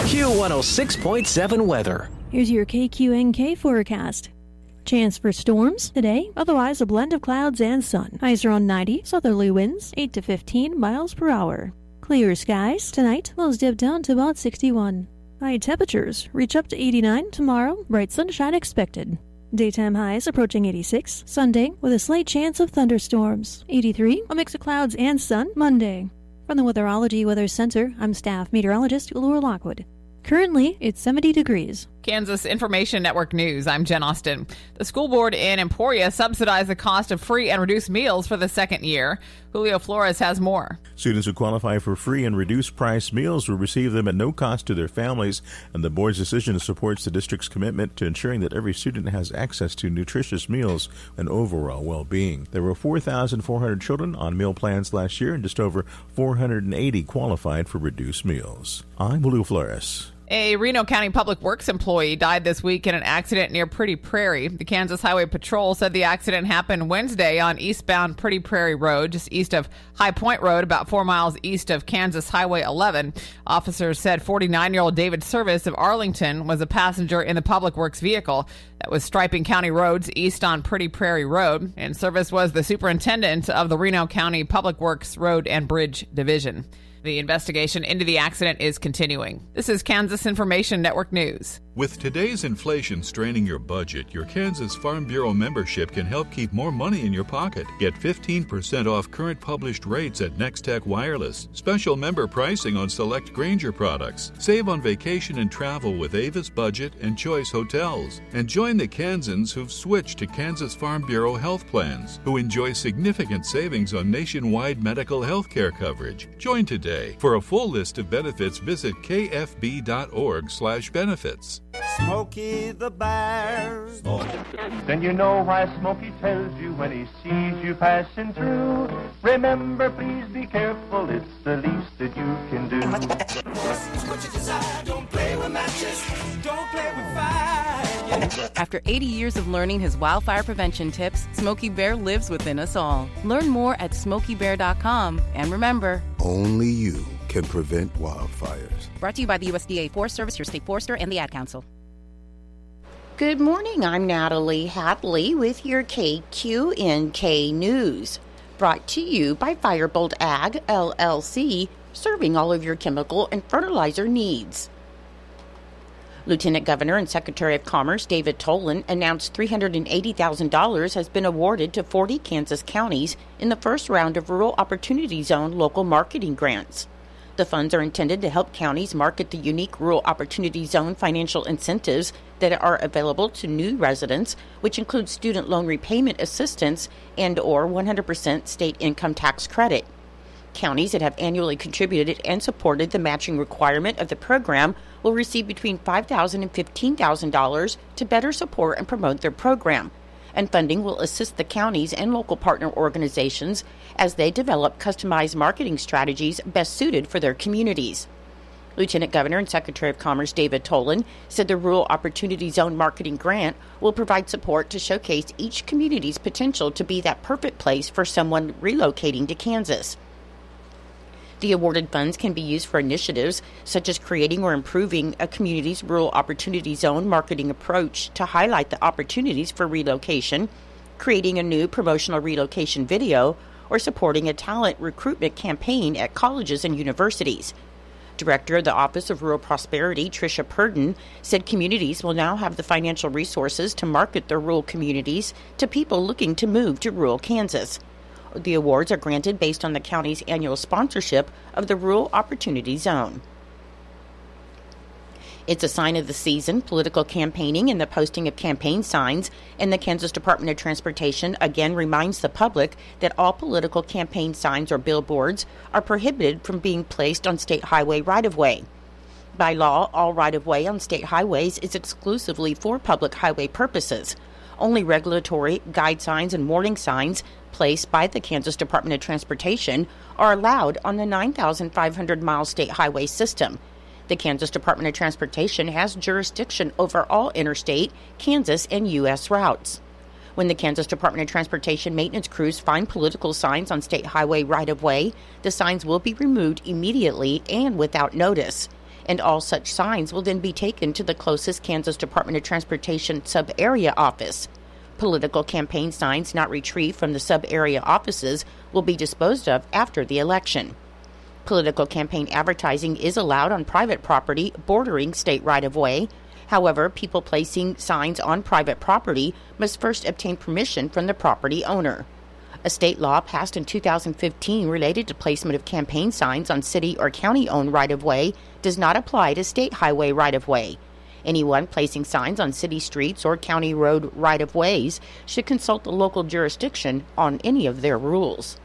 Q-106.7 weather. Here's your KQNK forecast. Chance for storms today, otherwise a blend of clouds and sun. Highs around 90, southerly winds 8 to 15 miles per hour. Clear skies tonight, lows dip down to about 61. High temperatures reach up to 89 tomorrow, bright sunshine expected. Daytime highs approaching 86, Sunday with a slight chance of thunderstorms. 83, a mix of clouds and sun Monday. From the Weatherology Weather Center, I'm staff meteorologist Laura Lockwood. Currently, it's 70 degrees. Kansas Information Network News, I'm Jen Austin. The school board in Emporia subsidized the cost of free and reduced meals for the second year. Julio Flores has more. Students who qualify for free and reduced price meals will receive them at no cost to their families, and the board's decision supports the district's commitment to ensuring that every student has access to nutritious meals and overall well-being. There were 4,400 children on meal plans last year, and just over 480 qualified for reduced meals. I'm Julio Flores. A Reno County Public Works employee died this week in an accident near Pretty Prairie. The Kansas Highway Patrol said the accident happened Wednesday on eastbound Pretty Prairie Road, just east of High Point Road, about 4 miles east of Kansas Highway 11. Officers said 49-year-old David Service of Arlington was a passenger in the Public Works vehicle that was striping county roads east on Pretty Prairie Road, and Service was the superintendent of the Reno County Public Works Road and Bridge Division. The investigation into the accident is continuing. This is Kansas Information Network News. With today's inflation straining your budget, your Kansas Farm Bureau membership can help keep more money in your pocket. Get 15% off current published rates at Nextech Wireless. Special member pricing on select Grainger products. Save on vacation and travel with Avis Budget and Choice Hotels. And join the Kansans who've switched to Kansas Farm Bureau health plans, who enjoy significant savings on nationwide medical health care coverage. Join today. For a full list of benefits, visit kfb.org/benefits. Smokey the Bear. Then you know why Smokey tells you when he sees you passing through. Remember, please be careful, it's the least that you can do. What you desire, don't play with matches, don't play with fire. After 80 years of learning his wildfire prevention tips, Smokey Bear lives within us all. Learn more at SmokeyBear.com. And remember, only you can prevent wildfires. Brought to you by the USDA Forest Service, your state forester, and the Ad Council. Good morning. I'm Natalie Hadley with your KQNK News. Brought to you by Firebolt Ag, LLC, serving all of your chemical and fertilizer needs. Lieutenant Governor and Secretary of Commerce David Tolan announced $380,000 has been awarded to 40 Kansas counties in the first round of Rural Opportunity Zone local marketing grants. The funds are intended to help counties market the unique Rural Opportunity Zone financial incentives that are available to new residents, which include student loan repayment assistance and or 100% state income tax credit. Counties that have annually contributed and supported the matching requirement of the program will receive between $5,000 and $15,000 to better support and promote their program, and funding will assist the counties and local partner organizations as they develop customized marketing strategies best suited for their communities. Lieutenant Governor and Secretary of Commerce David Tolan said the Rural Opportunity Zone Marketing Grant will provide support to showcase each community's potential to be that perfect place for someone relocating to Kansas. The awarded funds can be used for initiatives such as creating or improving a community's Rural Opportunity Zone marketing approach to highlight the opportunities for relocation, creating a new promotional relocation video, or supporting a talent recruitment campaign at colleges and universities. Director of the Office of Rural Prosperity, Tricia Purdon, said communities will now have the financial resources to market their rural communities to people looking to move to rural Kansas. The awards are granted based on the county's annual sponsorship of the Rural Opportunity Zone. It's a sign of the season, political campaigning and the posting of campaign signs, and the Kansas Department of Transportation again reminds the public that all political campaign signs or billboards are prohibited from being placed on state highway right-of-way. By law, all right-of-way on state highways is exclusively for public highway purposes. Only regulatory, guide signs, and warning signs placed by the Kansas Department of Transportation are allowed on the 9,500-mile state highway system. The Kansas Department of Transportation has jurisdiction over all interstate, Kansas, and U.S. routes. When the Kansas Department of Transportation maintenance crews find political signs on state highway right-of-way, the signs will be removed immediately and without notice. and all such signs will then be taken to the closest Kansas Department of Transportation sub-area office. Political campaign signs not retrieved from the sub-area offices will be disposed of after the election. Political campaign advertising is allowed on private property bordering state right-of-way. However, people placing signs on private property must first obtain permission from the property owner. A state law passed in 2015 related to placement of campaign signs on city or county-owned right-of-way does not apply to state highway right-of-way. Anyone placing signs on city streets or county road right-of-ways should consult the local jurisdiction on any of their rules.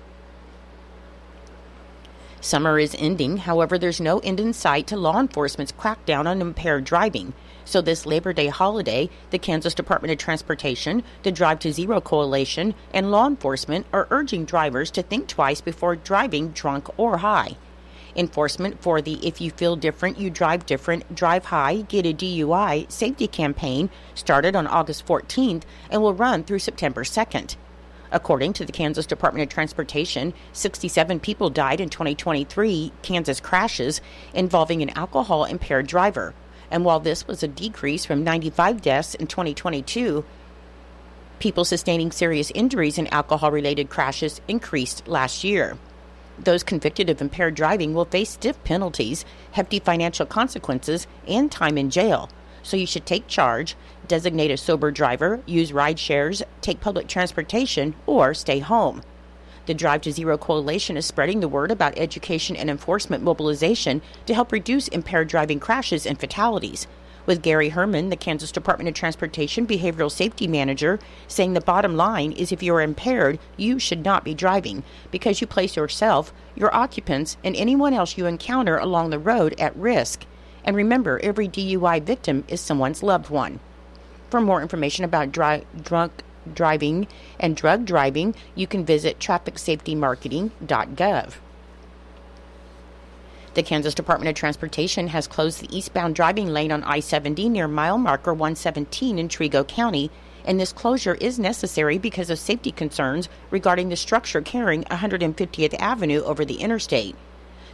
Summer is ending, however, there's no end in sight to law enforcement's crackdown on impaired driving. So this Labor Day holiday, the Kansas Department of Transportation, the Drive to Zero Coalition, and law enforcement are urging drivers to think twice before driving drunk or high. Enforcement for the If You Feel Different, You Drive Different, Drive High, Get a DUI safety campaign started on August 14th and will run through September 2nd. According to the Kansas Department of Transportation, 67 people died in 2023 Kansas crashes involving an alcohol-impaired driver. And while this was a decrease from 95 deaths in 2022, people sustaining serious injuries in alcohol-related crashes increased last year. Those convicted of impaired driving will face stiff penalties, hefty financial consequences, and time in jail. So you should take charge, designate a sober driver, use ride shares, take public transportation, or stay home. The Drive to Zero Coalition is spreading the word about education and enforcement mobilization to help reduce impaired driving crashes and fatalities, with Gary Herman, the Kansas Department of Transportation Behavioral Safety Manager, saying the bottom line is if you are impaired, you should not be driving because you place yourself, your occupants, and anyone else you encounter along the road at risk. And remember, every DUI victim is someone's loved one. For more information about drunk driving and drug driving, you can visit trafficsafetymarketing.gov. The Kansas Department of Transportation has closed the eastbound driving lane on I-70 near mile marker 117 in Trego County, and this closure is necessary because of safety concerns regarding the structure carrying 150th Avenue over the interstate.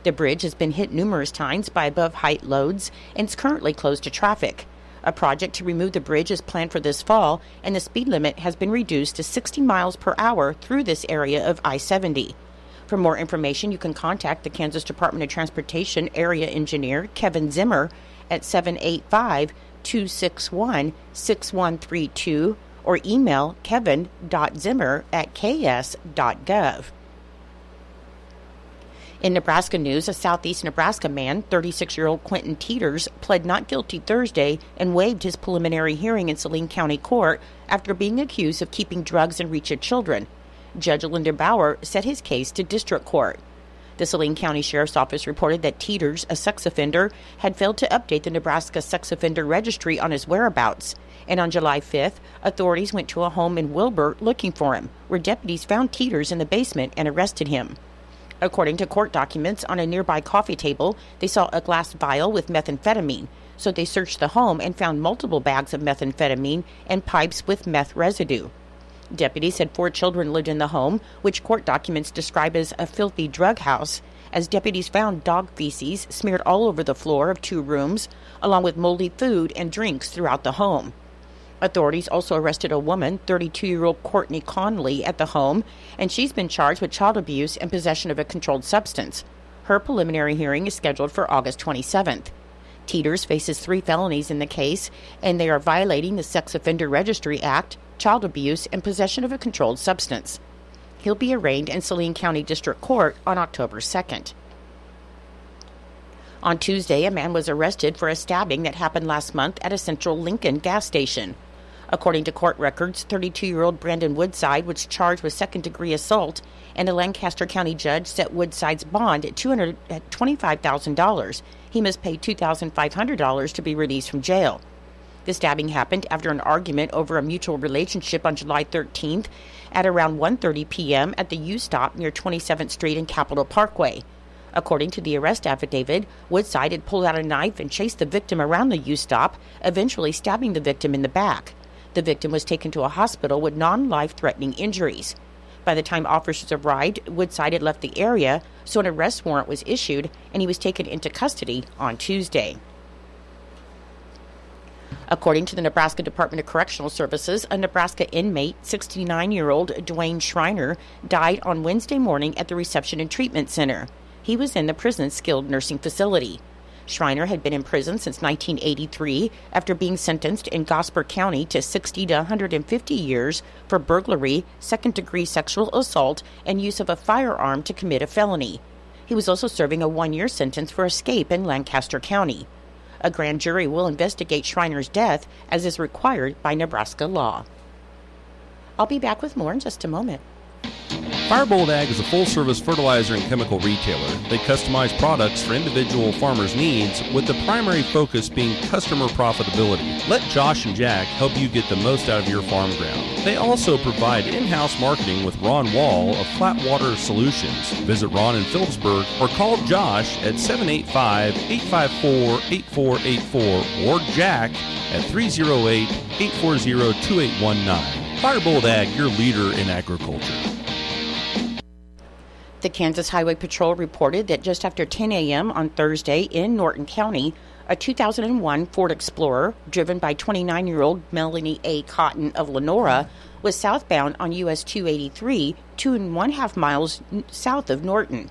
The bridge has been hit numerous times by above-height loads and is currently closed to traffic. A project to remove the bridge is planned for this fall, and the speed limit has been reduced to 60 miles per hour through this area of I-70. For more information, you can contact the Kansas Department of Transportation Area Engineer Kevin Zimmer at 785-261-6132 or email kevin.zimmer@ks.gov. In Nebraska news, a southeast Nebraska man, 36-year-old Quentin Teeters, pled not guilty Thursday and waived his preliminary hearing in Saline County Court after being accused of keeping drugs in reach of children. Judge Linda Bauer set his case to district court. The Saline County Sheriff's Office reported that Teeters, a sex offender, had failed to update the Nebraska Sex Offender Registry on his whereabouts. And on July 5th, authorities went to a home in Wilbur looking for him, where deputies found Teeters in the basement and arrested him. According to court documents, on a nearby coffee table, they saw a glass vial with methamphetamine. So they searched the home and found multiple bags of methamphetamine and pipes with meth residue. Deputies said 4 children lived in the home, which court documents describe as a filthy drug house, as deputies found dog feces smeared all over the floor of 2 rooms, along with moldy food and drinks throughout the home. Authorities also arrested a woman, 32-year-old Courtney Conley, at the home, and she's been charged with child abuse and possession of a controlled substance. Her preliminary hearing is scheduled for August 27th. Teeters faces 3 felonies in the case, and they are violating the Sex Offender Registry Act, child abuse, and possession of a controlled substance. He'll be arraigned in Saline County District Court on October 2nd. On Tuesday, a man was arrested for a stabbing that happened last month at a Central Lincoln gas station. According to court records, 32-year-old Brandon Woodside was charged with second-degree assault, and a Lancaster County judge set Woodside's bond at $25,000. He must pay $2,500 to be released from jail. The stabbing happened after an argument over a mutual relationship on July 13th at around 1:30 p.m. at the U-Stop near 27th Street and Capitol Parkway. According to the arrest affidavit, Woodside had pulled out a knife and chased the victim around the U-Stop, eventually stabbing the victim in the back. The victim was taken to a hospital with non-life-threatening injuries. By the time officers arrived, Woodside had left the area, so an arrest warrant was issued, and he was taken into custody on Tuesday. According to the Nebraska Department of Correctional Services, a Nebraska inmate, 69-year-old Dwayne Schreiner, died on Wednesday morning at the Reception and Treatment Center. He was in the prison's skilled nursing facility. Schreiner had been in prison since 1983 after being sentenced in Gosper County to 60 to 150 years for burglary, second-degree sexual assault, and use of a firearm to commit a felony. He was also serving a one-year sentence for escape in Lancaster County. A grand jury will investigate Schreiner's death as is required by Nebraska law. I'll be back with more in just a moment. Firebolt Ag is a full-service fertilizer and chemical retailer. They customize products for individual farmers' needs, with the primary focus being customer profitability. Let Josh and Jack help you get the most out of your farm ground. They also provide in-house marketing with Ron Wall of Flatwater Solutions. Visit Ron in Phillipsburg or call Josh at 785-854-8484 or Jack at 308-840-2819. Firebolt Ag, your leader in agriculture. The Kansas Highway Patrol reported that just after 10 a.m. on Thursday in Norton County, a 2001 Ford Explorer, driven by 29-year-old Melanie A. Cotton of Lenora, was southbound on US 283, 2.5 miles south of Norton.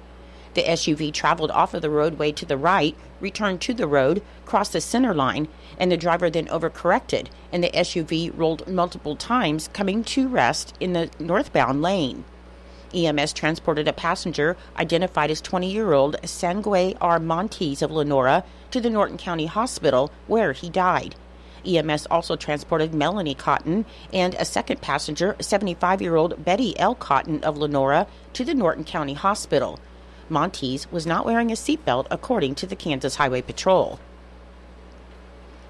The SUV traveled off of the roadway to the right, returned to the road, crossed the center line, and the driver then overcorrected, and the SUV rolled multiple times, coming to rest in the northbound lane. EMS transported a passenger identified as 20-year-old Sangue R. Montes of Lenora to the Norton County Hospital, where he died. EMS also transported Melanie Cotton and a second passenger, 75-year-old Betty L. Cotton of Lenora, to the Norton County Hospital. Montes was not wearing a seatbelt, according to the Kansas Highway Patrol.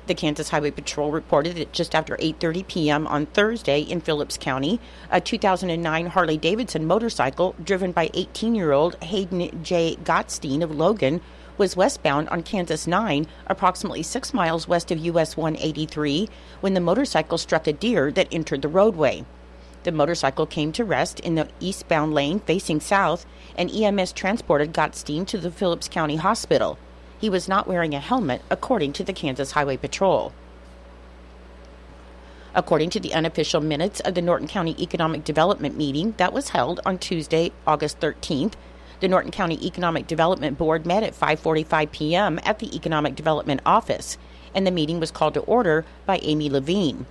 The Kansas Highway Patrol reported that just after 8:30 p.m. on Thursday in Phillips County, a 2009 Harley-Davidson motorcycle driven by 18-year-old Hayden J. Gottstein of Logan was westbound on Kansas 9, approximately 6 miles west of US 183, when the motorcycle struck a deer that entered the roadway. The motorcycle came to rest in the eastbound lane facing south, and EMS transported Gottstein to the Phillips County Hospital. He was not wearing a helmet, according to the Kansas Highway Patrol. According to the unofficial minutes of the Norton County Economic Development meeting that was held on Tuesday, August 13th, the Norton County Economic Development Board met at 5:45 p.m. at the Economic Development Office, and the meeting was called to order by Amy Levine.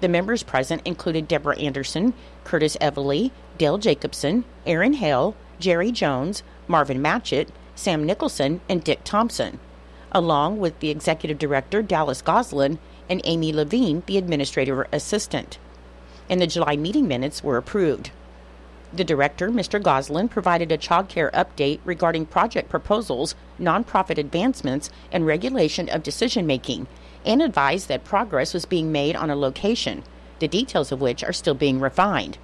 The members present included Deborah Anderson, Curtis Everly, Dale Jacobson, Aaron Hale, Jerry Jones, Marvin Matchett, Sam Nicholson, and Dick Thompson, along with the executive director, Dallas Goslin, and Amy Levine, the administrative assistant. And the July meeting minutes were approved. The director, Mr. Goslin, provided a child care update regarding project proposals, nonprofit advancements, and regulation of decision-making, and advised that progress was being made on a location, the details of which are still being refined.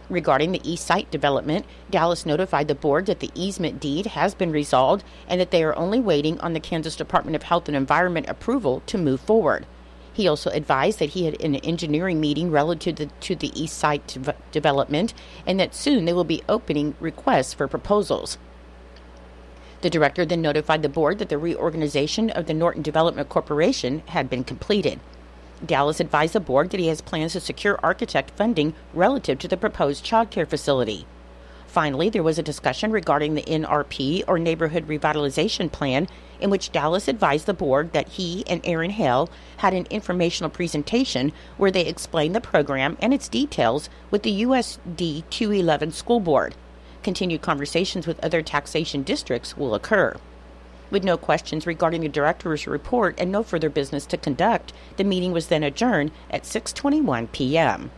Regarding the east site development, Dallas notified the board that the easement deed has been resolved and that they are only waiting on the Kansas Department of Health and Environment approval to move forward. He also advised that he had an engineering meeting relative to the east site development and that soon they will be opening requests for proposals. The director then notified the board that the reorganization of the Norton Development Corporation had been completed. Dallas advised the board that he has plans to secure architect funding relative to the proposed child care facility. Finally, there was a discussion regarding the NRP, or Neighborhood Revitalization Plan, in which Dallas advised the board that he and Aaron Hale had an informational presentation where they explained the program and its details with the USD 211 School Board. Continued conversations with other taxation districts will occur. With no questions regarding the director's report and no further business to conduct, the meeting was then adjourned at 6:21 p.m.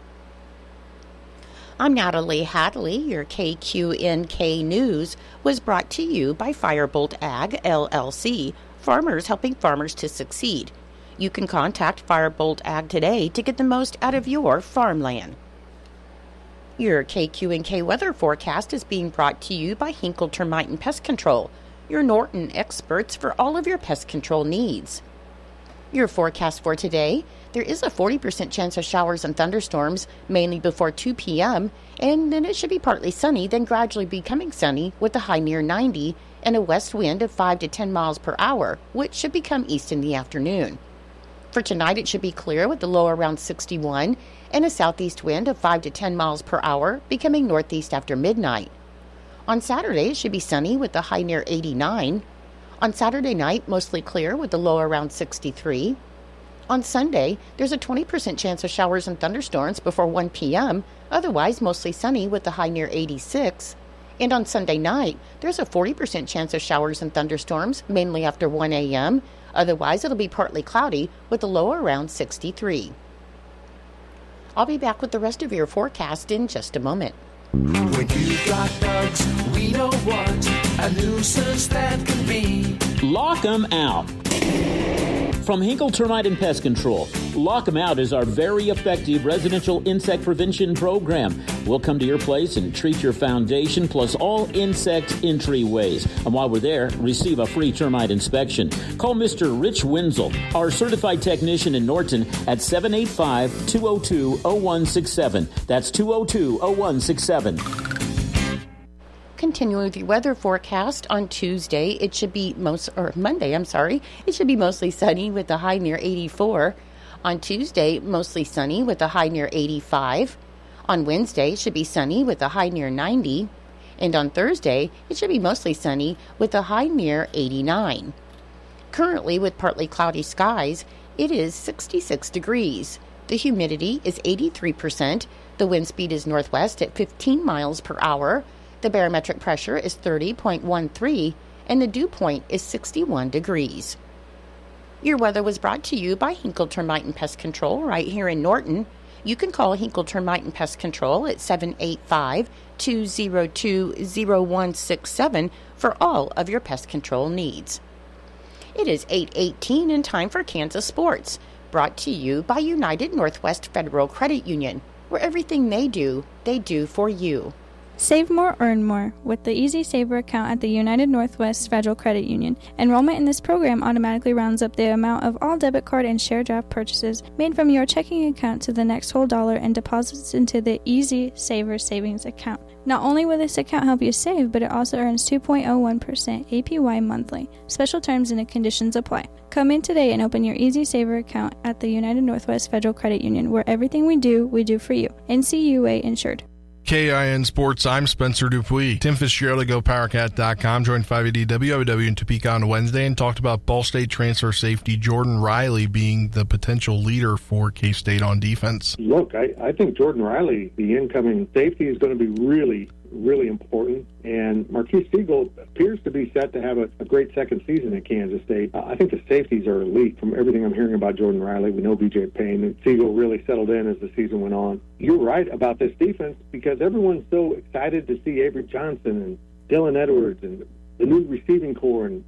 I'm Natalie Hadley. Your KQNK News was brought to you by Firebolt Ag, LLC, farmers helping farmers to succeed. You can contact Firebolt Ag today to get the most out of your farmland. Your KQNK weather forecast is being brought to you by Hinkle Termite and Pest Control, your Norton experts for all of your pest control needs. Your forecast for today: there is a 40% chance of showers and thunderstorms, mainly before 2 p.m., and then it should be partly sunny, then gradually becoming sunny with a high near 90 and a west wind of 5 to 10 miles per hour, which should become east in the afternoon. For tonight, it should be clear with a low around 61 and a southeast wind of 5 to 10 miles per hour, becoming northeast after midnight. On Saturday, it should be sunny with a high near 89. On Saturday night, mostly clear with a low around 63. On Sunday, there's a 20% chance of showers and thunderstorms before 1 p.m., otherwise mostly sunny with a high near 86. And on Sunday night, there's a 40% chance of showers and thunderstorms, mainly after 1 a.m., otherwise it'll be partly cloudy with a low around 63. I'll be back with the rest of your forecast in just a moment. When you've got bugs, we know what a nuisance that can be. Lock 'em out. From Hinkle Termite and Pest Control, Lock 'em Out is our very effective residential insect prevention program. We'll come to your place and treat your foundation plus all insect entryways. And while we're there, receive a free termite inspection. Call Mr. Rich Wenzel, our certified technician in Norton, at 785-202-0167. That's 202-0167. Continuing with your weather forecast, on Tuesday, it should be Monday, it should be mostly sunny with a high near 84. On Tuesday, mostly sunny with a high near 85. On Wednesday, it should be sunny with a high near 90. And on Thursday, it should be mostly sunny with a high near 89. Currently, with partly cloudy skies, it is 66 degrees. The humidity is 83%. The wind speed is northwest at 15 miles per hour. The barometric pressure is 30.13, and the dew point is 61 degrees. Your weather was brought to you by Hinkle Termite and Pest Control right here in Norton. You can call Hinkle Termite and Pest Control at 785-202-0167 for all of your pest control needs. It is 8:18 and time for Kansas Sports, brought to you by United Northwest Federal Credit Union, where everything they do for you. Save more, earn more with the Easy Saver account at the United Northwest Federal Credit Union. Enrollment in this program automatically rounds up the amount of all debit card and share draft purchases made from your checking account to the next whole dollar and deposits into the Easy Saver savings account. Not only will this account help you save, but it also earns 2.01% APY monthly. Special terms and conditions apply. Come in today and open your Easy Saver account at the United Northwest Federal Credit Union, where everything we do for you. NCUA insured. KIN Sports, I'm Spencer Dupuis. Tim Fitzgerald at GoPowerCat.com joined 580 WOW in Topeka on Wednesday and talked about Ball State transfer safety Jordan Riley being the potential leader for K-State on defense. Look, I think Jordan Riley, the incoming safety, is going to be really important, and Marquise Siegel appears to be set to have a great second season at Kansas State. I think the safeties are elite from everything I'm hearing about Jordan Riley. We know B.J. Payne, and Siegel really settled in as the season went on. You're right about this defense because everyone's so excited to see Avery Johnson and Dylan Edwards and the new receiving corps and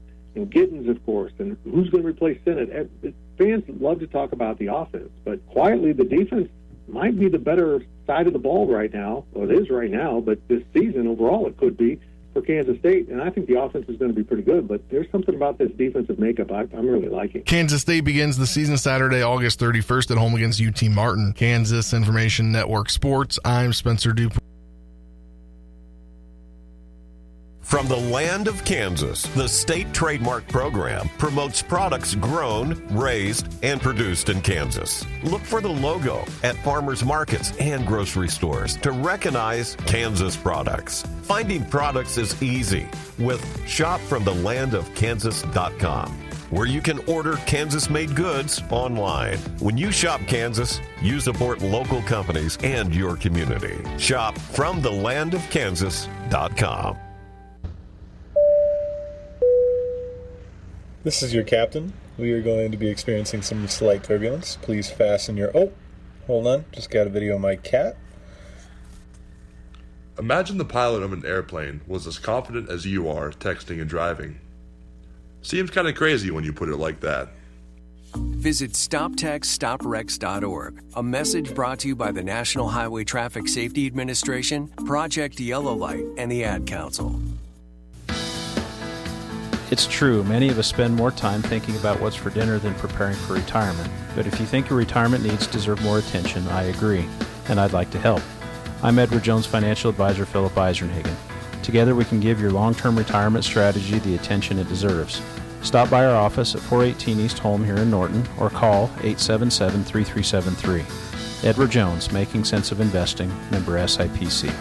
Gittens, of course, and who's going to replace Sennett. Fans love to talk about the offense, but quietly the defense might be the better side of the ball right now. Well, it is right now, but this season overall it could be for Kansas State, and I think the offense is going to be pretty good, but there's something about this defensive makeup I'm really liking. Kansas State begins the season Saturday, August 31st at home against UT Martin. Kansas Information Network Sports, I'm Spencer Dupuis. From the land of Kansas, the State Trademark Program promotes products grown, raised, and produced in Kansas. Look for the logo at farmers markets and grocery stores to recognize Kansas products. Finding products is easy with shopfromthelandofkansas.com, where you can order Kansas-made goods online. When you shop Kansas, you support local companies and your community. Shop fromthelandofkansas.com. This is your captain. We are going to be experiencing some slight turbulence. Please fasten your... Oh, hold on. Just got a video of my cat. Imagine the pilot of an airplane was as confident as you are texting and driving. Seems kind of crazy when you put it like that. Visit StopTextStopWrecks.org. A message brought to you by the National Highway Traffic Safety Administration, Project Yellow Light, and the Ad Council. It's true, many of us spend more time thinking about what's for dinner than preparing for retirement. But if you think your retirement needs deserve more attention, I agree, and I'd like to help. I'm Edward Jones Financial Advisor Philip Eisenhagen. Together we can give your long-term retirement strategy the attention it deserves. Stop by our office at 418 East Holm here in Norton or call 877-3373. Edward Jones, Making Sense of Investing, member SIPC.